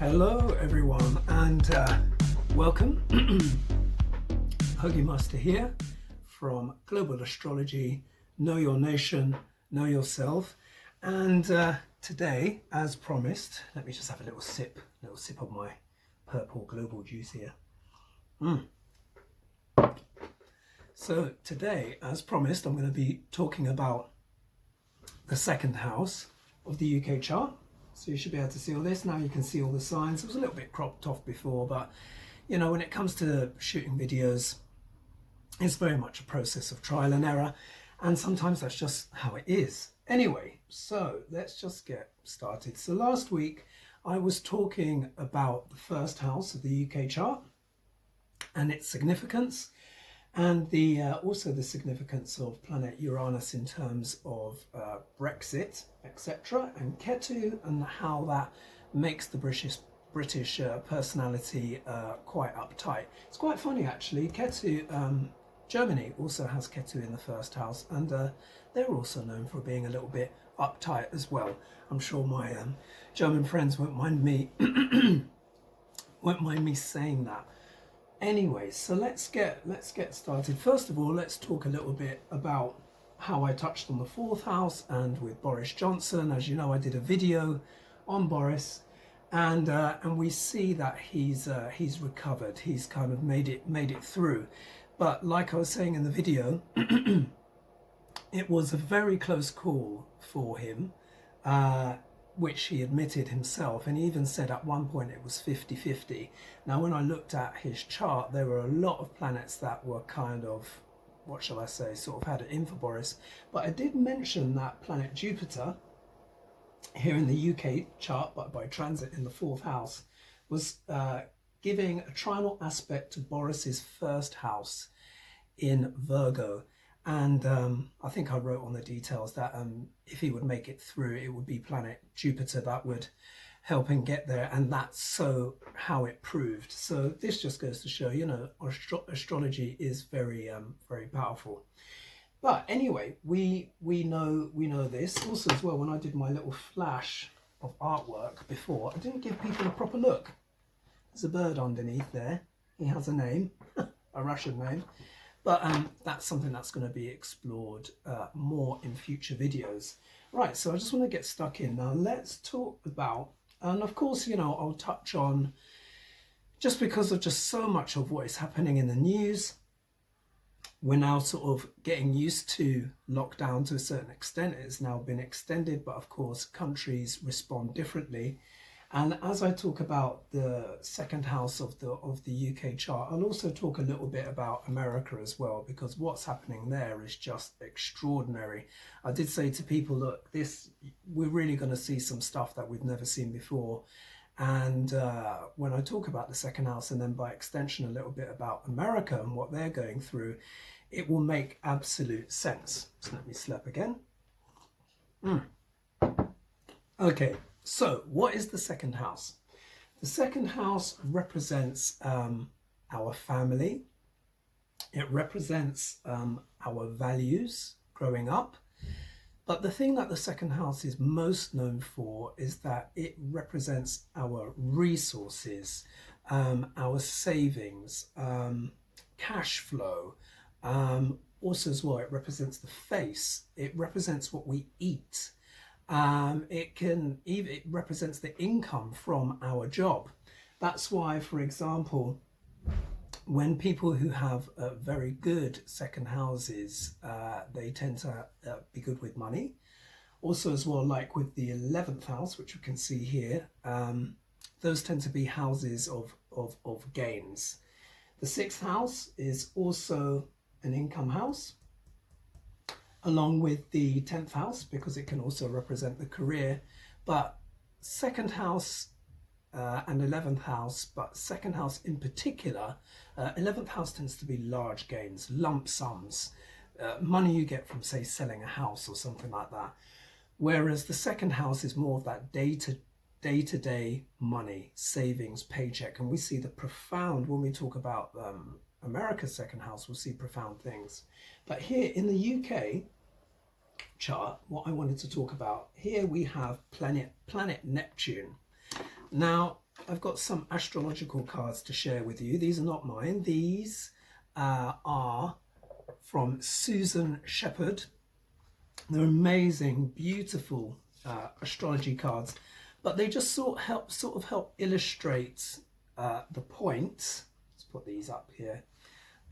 Hello everyone and welcome. Hogarth Master here from Global Astrology, Know Your Nation, Know Yourself. And today, as promised, let me just have a little sip of my purple global juice here. So today, as promised, I'm going to be talking about the second house of the UK chart. So you should be able to see all this. Now you can see all the signs. It was a little bit cropped off before, but you know, when it comes to shooting videos, it's very much a process of trial and error. And sometimes that's just how it is. Anyway, so let's just get started. So last week I was talking about the first house of the UK chart and its significance, and also the significance of planet Uranus in terms of Brexit, etc., and Ketu, and how that makes the British personality quite uptight. It's quite funny actually. Ketu, Germany also has Ketu in the first house, and they're also known for being a little bit uptight as well. I'm sure my German friends won't mind me saying that. Anyway, so let's get started. First of all, let's talk a little bit about how I touched on the fourth house and with Boris Johnson. As you know, I did a video on Boris, and we see that he's recovered. He's kind of made it through. But like I was saying in the video, it was a very close call for him, which he admitted himself, and he even said at one point it was 50-50. Now when I looked at his chart, there were a lot of planets that were kind of, what shall I say, sort of had it in for Boris. But I did mention that planet Jupiter here in the UK chart, but by transit in the fourth house, was giving a trinal aspect to Boris's first house in Virgo. And I think I wrote on the details that if he would make it through, it would be planet Jupiter that would help him get there, and that's so how it proved. So this just goes to show, you know, astrology is very very powerful. But anyway, we know this also as well. When I did my little flash of artwork before, I didn't give people a proper look. There's a bird underneath there. He has a name, a Russian name. But that's something that's going to be explored more in future videos. Right, so I just want to get stuck in. Now let's talk about, and of course, you know, I'll touch on, just because of just so much of what is happening in the news, we're now sort of getting used to lockdown to a certain extent. It's now been extended, but of course, countries respond differently. And as I talk about the second house of the UK chart, I'll also talk a little bit about America as well, because what's happening there is just extraordinary. I did say to people, look, we're really going to see some stuff that we've never seen before. And when I talk about the second house, and then by extension a little bit about America and what they're going through, it will make absolute sense. So let me slap again. Okay. So what is the second house? The second house represents our family. It represents our values growing up. But the thing that the second house is most known for is that it represents our resources, our savings, cash flow. Also as well, it represents the face. It represents what we eat. It represents the income from our job. That's why, for example, when people who have very good second houses, they tend to be good with money. Also as well, like with the 11th house, which you can see here, those tend to be houses of gains. The 6th house is also an income house, along with the 10th house, because it can also represent the career. But second house and 11th house, but second house in particular, 11th house tends to be large gains, lump sums, money you get from, say, selling a house or something like that. Whereas the second house is more of that day-to-day money, savings, paycheck. And we see the profound, when we talk about America's second house, we'll see profound things. But here in the UK chart, what I wanted to talk about, here we have planet Neptune. Now, I've got some astrological cards to share with you. These are not mine. These are from Susan Shepherd. They're amazing, beautiful astrology cards, but they just sort of help illustrate the point. Let's put these up here.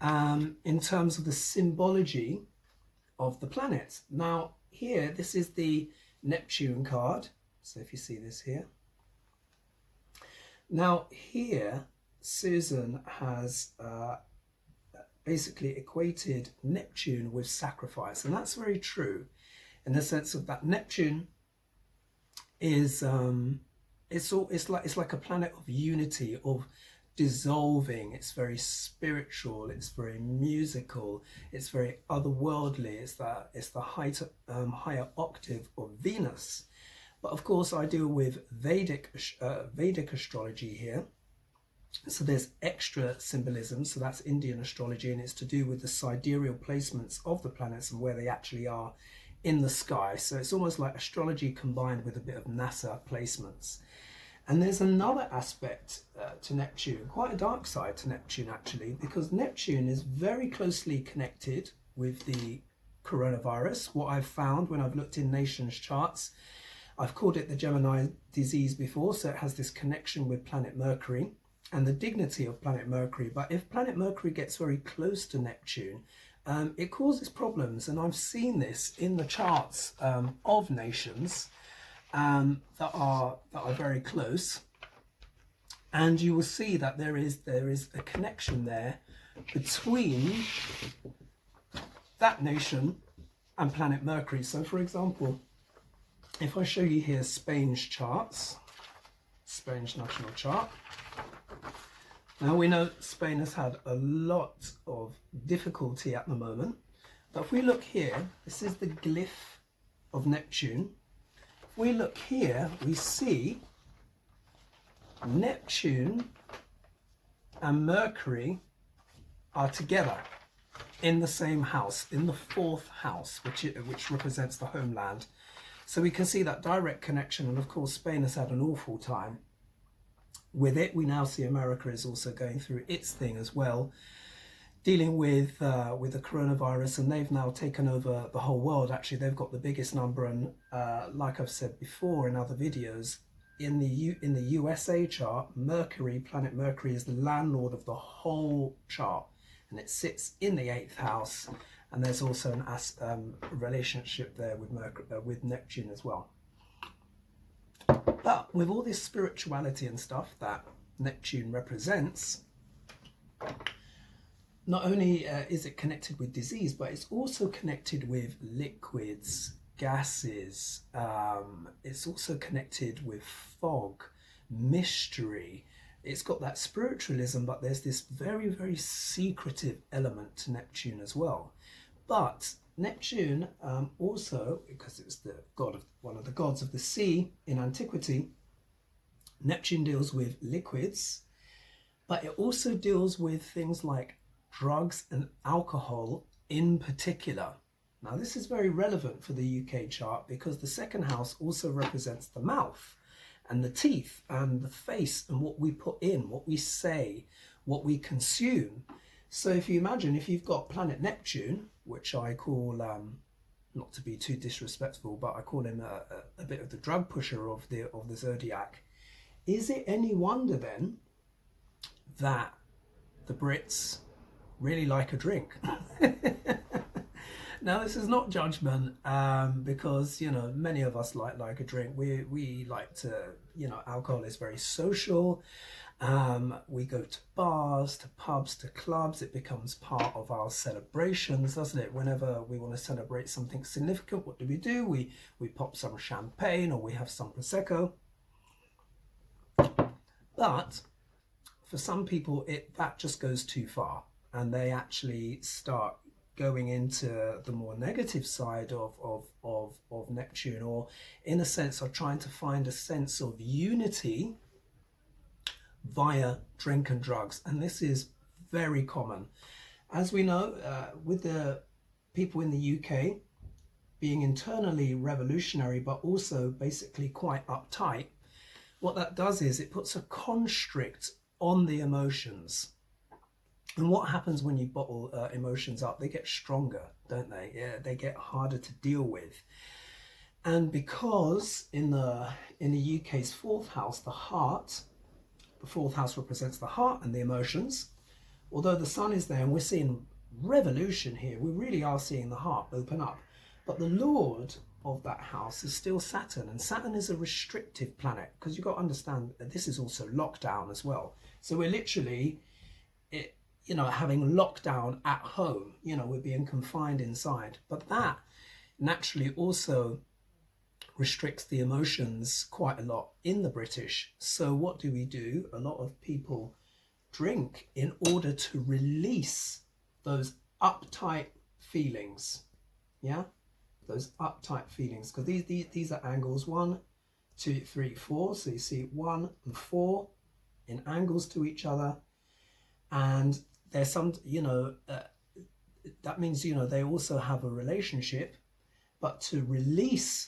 In terms of the symbology of the planets. Now, here, this is the Neptune card. So if you see this here. Now, here, Susan has basically equated Neptune with sacrifice, and that's very true in the sense of that Neptune is it's like a planet of unity, of dissolving. It's very spiritual, it's very musical, it's very otherworldly. It's the higher octave of Venus. But of course I deal with Vedic astrology here, so there's extra symbolism. So that's Indian astrology, and it's to do with the sidereal placements of the planets and where they actually are in the sky. So it's almost like astrology combined with a bit of NASA placements. And there's another aspect to Neptune, quite a dark side to Neptune actually, because Neptune is very closely connected with the coronavirus. What I've found when I've looked in nations charts, I've called it the Gemini disease before, so it has this connection with planet Mercury and the dignity of planet Mercury. But if planet Mercury gets very close to Neptune, it causes problems. And I've seen this in the charts of nations that are very close, and you will see that there is a connection there between that nation and planet Mercury. So for example, if I show you here Spain's charts, Spain's national chart. Now we know Spain has had a lot of difficulty at the moment, but if we look here, this is the glyph of Neptune. If we look here, we see Neptune and Mercury are together in the same house, in the fourth house, which represents the homeland. So we can see that direct connection, and of course Spain has had an awful time with it. We now see America is also going through its thing as well, dealing with the coronavirus, and they've now taken over the whole world. Actually, they've got the biggest number, and like I've said before in other videos, in the USA chart, Mercury, planet Mercury, is the landlord of the whole chart, and it sits in the 8th house. And there's also an relationship there with with Neptune as well. But with all this spirituality and stuff that Neptune represents, not only is it connected with disease, but it's also connected with liquids, gases. It's also connected with fog, mystery. It's got that spiritualism, but there's this very, very secretive element to Neptune as well. But Neptune also, because it's the god of one of the gods of the sea in antiquity, Neptune deals with liquids, but it also deals with things like drugs and alcohol in particular. Now this is very relevant for the UK chart because the 2nd house also represents the mouth and the teeth and the face and what we put in, what we say, what we consume. So if you imagine, if you've got planet Neptune, which I call, not to be too disrespectful, but I call him a bit of the drug pusher of the zodiac, is it any wonder then that the Brits really like a drink? Now this is not judgment, because many of us like a drink. We like to, alcohol is very social. We go to bars, to pubs, to clubs. It becomes part of our celebrations, doesn't it? Whenever we want to celebrate something significant, what do? We pop some champagne, or we have some Prosecco. But for some people, that just goes too far, and they actually start going into the more negative side of Neptune, or in a sense are trying to find a sense of unity via drink and drugs. And this is very common, as we know, with the people in the UK being internally revolutionary but also basically quite uptight. what that does is it puts a constrict on the emotions. And what happens when you bottle emotions up? They get stronger, don't they? Yeah, they get harder to deal with. And because in the UK's fourth house, the heart, the fourth house represents the heart and the emotions. Although the sun is there and we're seeing revolution here, we really are seeing the heart open up. But the Lord of that house is still Saturn, and Saturn is a restrictive planet, because you've got to understand that this is also lockdown as well. So we're literally, having lockdown at home, we're being confined inside. But that naturally also restricts the emotions quite a lot in the British. So what do? A lot of people drink in order to release those uptight feelings. Yeah, those uptight feelings, because these are angles 1, 2, 3, 4. So you see 1 and 4 in angles to each other, and there's some, that means they also have a relationship. But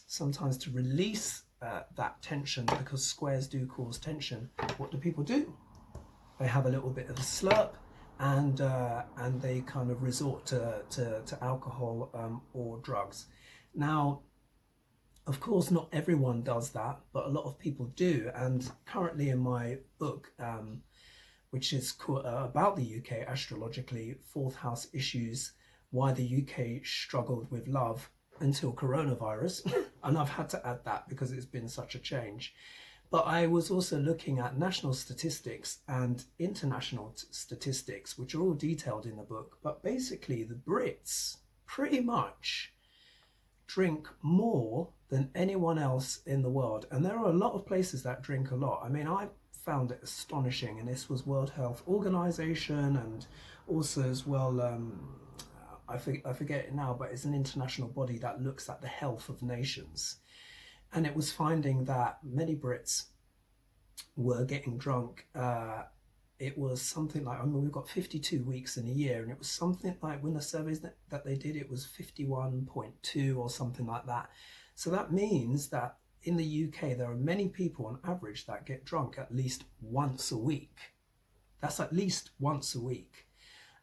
sometimes to release that tension, because squares do cause tension, what do people do? They have a little bit of a slurp, and they kind of resort to alcohol or drugs. Now, of course, not everyone does that, but a lot of people do. And currently in my book, which is called, about the UK astrologically, fourth house issues, why the UK struggled with love until coronavirus, and I've had to add that because it's been such a change. But I was also looking at national statistics and international statistics, which are all detailed in the book. But basically, the Brits pretty much drink more than anyone else in the world. And there are a lot of places that drink a lot. I mean, I found it astonishing, and this was World Health Organization, and also as well, I forget it now, but it's an international body that looks at the health of nations. And it was finding that many Brits were getting drunk. It was something like, we've got 52 weeks in a year, and it was something like, when the surveys that they did, it was 51.2 or something like that. So that means that in the UK, there are many people on average that get drunk at least once a week. That's at least once a week.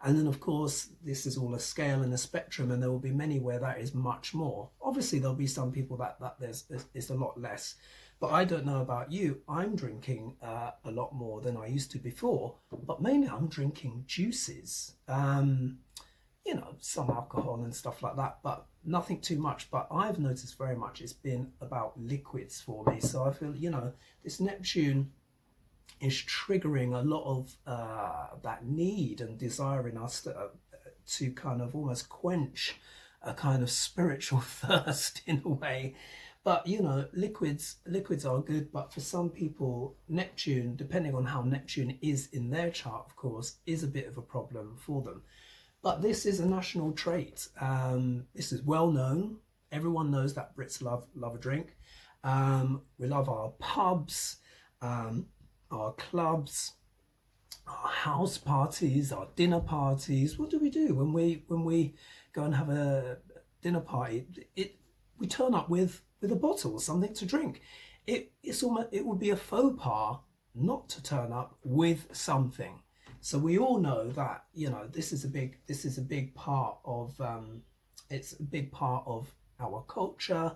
And then, of course, this is all a scale and a spectrum, and there will be many where that is much more. Obviously, there'll be some people that it's a lot less. But I don't know about you. I'm drinking a lot more than I used to before. But mainly, I'm drinking juices. Some alcohol and stuff like that, but nothing too much. But I've noticed very much it's been about liquids for me. So I feel, this Neptune is triggering a lot of that need and desire in us to kind of almost quench a kind of spiritual thirst in a way. But liquids are good, but for some people, Neptune, depending on how Neptune is in their chart, of course, is a bit of a problem for them. But this is a national trait. This is well known. Everyone knows that Brits love a drink. We love our pubs, our clubs, our house parties, our dinner parties. What do we do when we go and have a dinner party? We turn up with a bottle, something to drink. It would be a faux pas not to turn up with something. So we all know that this is a big part of it's a big part of our culture.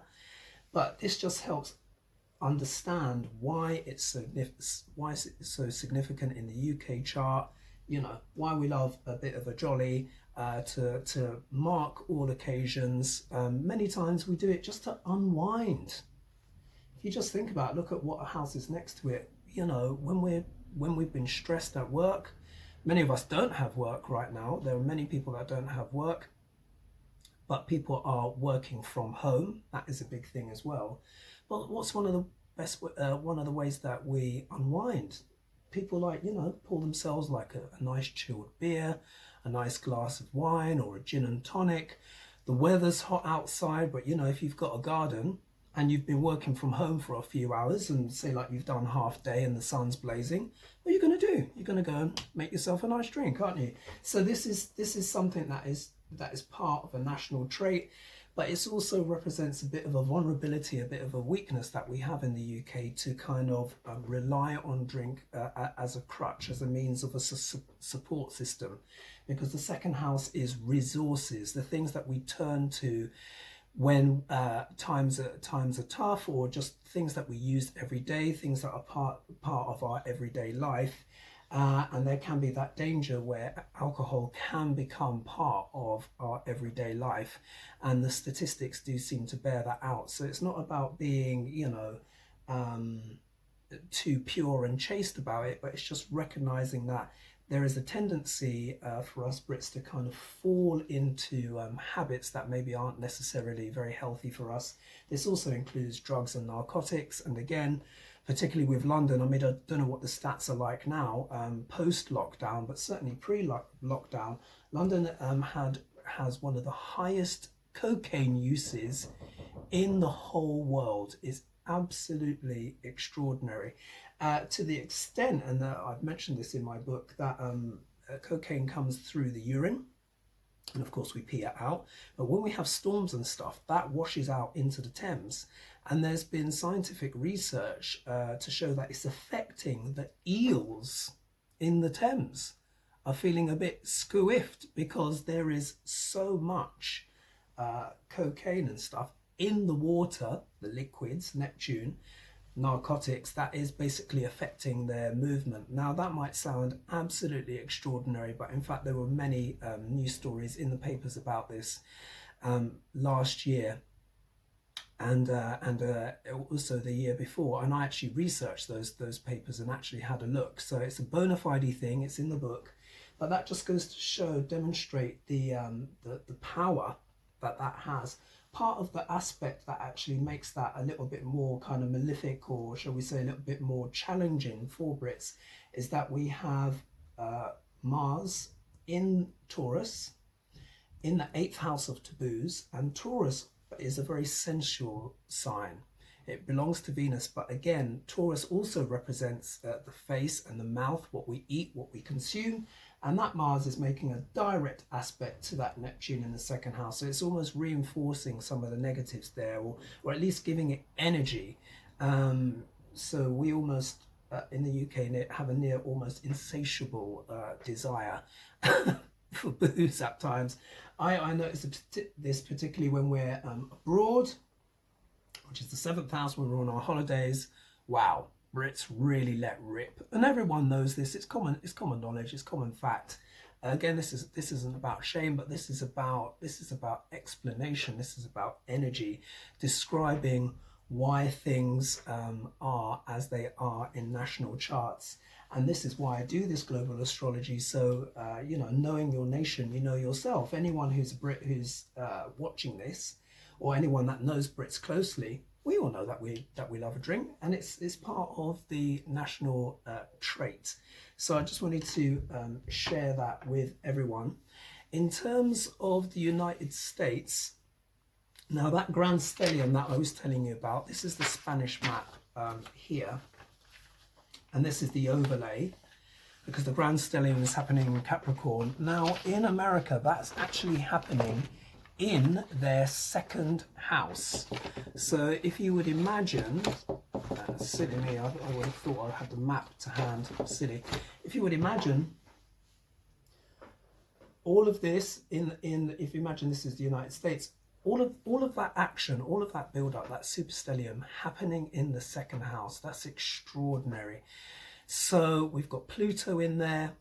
But this just helps understand why it's so significant in the UK chart. Why we love a bit of a jolly, to mark all occasions. Many times we do it just to unwind. If you just think about it, look at what a house is next to it. When we've been stressed at work, many of us don't have work right now. There are many people that don't have work, but people are working from home. That is a big thing as well. But what's one of the ways that we unwind? People pour themselves like a nice chilled beer, a nice glass of wine, or a gin and tonic. The weather's hot outside, but if you've got a garden and you've been working from home for a few hours, and say like you've done half day and the sun's blazing, what are you going to do? You're going to go and make yourself a nice drink, aren't you? So this is something that is part of a national trait. but it also represents a bit of a vulnerability, a bit of a weakness that we have in the UK to kind of rely on drink as a crutch, as a means of a support system, because the second house is resources, the things that we turn to when times are tough, or just things that we use every day, things that are part of our everyday life. And there can be that danger where alcohol can become part of our everyday life, and the statistics do seem to bear that out. So it's not about being, you know, too pure and chaste about it, but it's just recognizing that there is a tendency for us Brits to kind of fall into habits that maybe aren't necessarily very healthy for us. This also includes drugs and narcotics, and again, particularly with London, I mean, I don't know what the stats are like now post-lockdown, but certainly pre-lockdown, London has one of the highest cocaine uses in the whole world. Is absolutely extraordinary, to the extent, and I've mentioned this in my book, that cocaine comes through the urine, and of course we pee it out, but when we have storms and stuff, that washes out into the Thames. And there's been scientific research to show that it's affecting the eels in the Thames are feeling a bit squiffed because there is so much cocaine and stuff in the water, the liquids, Neptune, narcotics, that is basically affecting their movement. Now that might sound absolutely extraordinary, but in fact there were many news stories in the papers about this last year, and also the year before, and I actually researched those papers and actually had a look. So it's a bona fide thing, it's in the book, but that just goes to demonstrate the power that has. Part of the aspect that actually makes that a little bit more kind of malefic, or shall we say a little bit more challenging for Brits, is that we have Mars in Taurus, in the 8th house of taboos, and Taurus is a very sensual sign. It belongs to Venus, but again, Taurus also represents the face and the mouth, what we eat, what we consume, and that Mars is making a direct aspect to that Neptune in the 2nd house. So it's almost reinforcing some of the negatives there, or at least giving it energy. So we almost, in the UK, have a near almost insatiable desire for booze at times. I notice this particularly when we're abroad, which is the 7th house, when we're on our holidays. Wow, Brits really let rip, and everyone knows this. It's common knowledge. It's common fact. Again, this isn't about shame, but this is about explanation. This is about energy, describing why things are as they are in national charts. And this is why I do this global astrology. So, you know, knowing your nation, you know yourself. Anyone who's a Brit who's watching this, or anyone that knows Brits closely, we all know that we love a drink, and it's part of the national trait. So I just wanted to share that with everyone. In terms of the United States, now that grand stellium that I was telling you about, this is the Spanish map here, and this is the overlay, because the grand stellium is happening in Capricorn. Now in America, that's actually happening in their 2nd house. So if you would imagine, silly me, I would have thought I had the map to hand, silly. If you would imagine all of this if you imagine this is the United States, all of that action, all of that build up, that superstellium happening in the 2nd house, that's extraordinary. So we've got Pluto in there,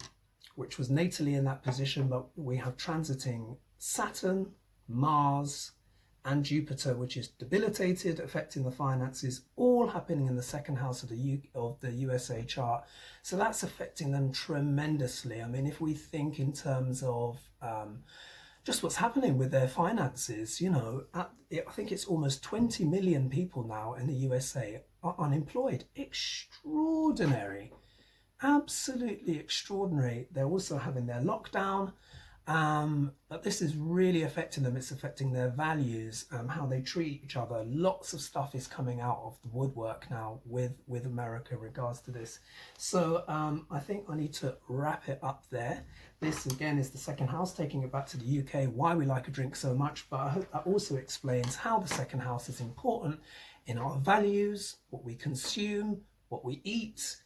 which was natally in that position, but we have transiting Saturn, Mars, and Jupiter, which is debilitated, affecting the finances, all happening in the 2nd house of the USA chart. So that's affecting them tremendously. I mean, if we think in terms of just what's happening with their finances, you know, I think it's almost 20 million people now in the USA are unemployed. Extraordinary, absolutely extraordinary. They're also having their lockdown. But this is really affecting them. It's affecting their values, how they treat each other. Lots of stuff is coming out of the woodwork now with America in regards to this. So I think I need to wrap it up there. This again is the second house, taking it back to the UK, why we like a drink so much. But I hope that also explains how the second house is important in our values, what we consume, what we eat,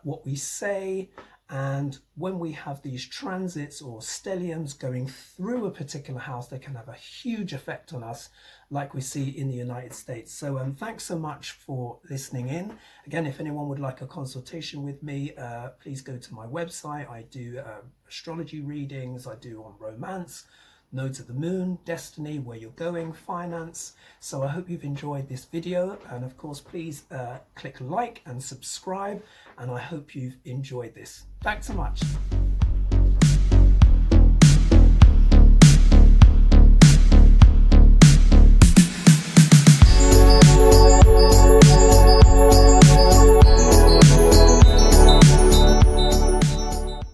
what we say. And when we have these transits or stelliums going through a particular house, they can have a huge effect on us, like we see in the United States. So thanks so much for listening in. Again, if anyone would like a consultation with me, please go to my website. I do astrology readings, I do on romance, nodes of the moon, destiny, where you're going, finance. So I hope you've enjoyed this video, and of course please click like and subscribe, and I hope you've enjoyed this. Thanks so much.